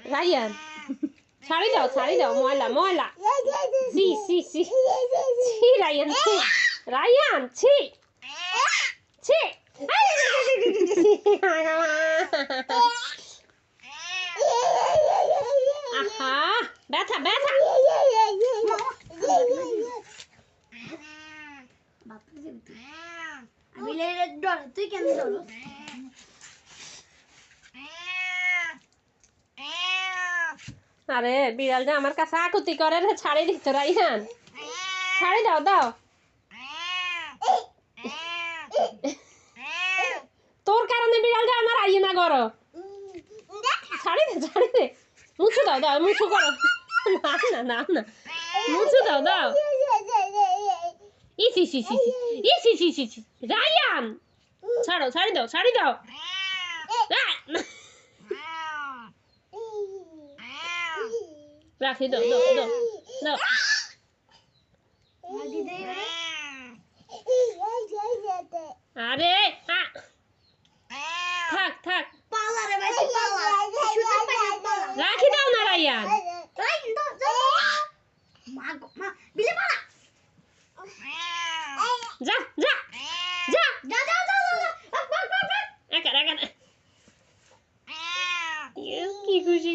Ryan ছাড়ি দাও ময়লা সি সি সি ছি রায়ান ছি রায়ান ছি ছি আহা ব্যথা তুই কেন ধরো আরে বিড়ালটা আমার কাছে আকুতি করে রে ছাড়ি দিত রাইহান ছাড়ি দাও তোর কারণে বিড়ালটা আমার আইয়ে না করো ছাড়ি দে মুছু দাও মুছু করো না মুছু দাও ইসি রায়ান ছাড়ি দাও রাখি দাও আরে থাক রাখি দাও না রায়ান যা কি খুশি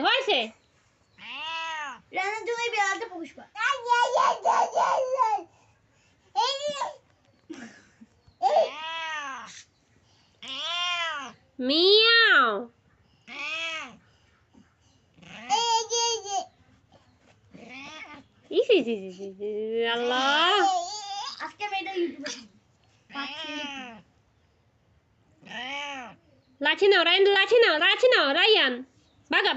হয়েছে মিয়াও ইসি আল্লাহ আজকে আমি এটা ইউটিউবে লাঠি নাও রায়ান বাগা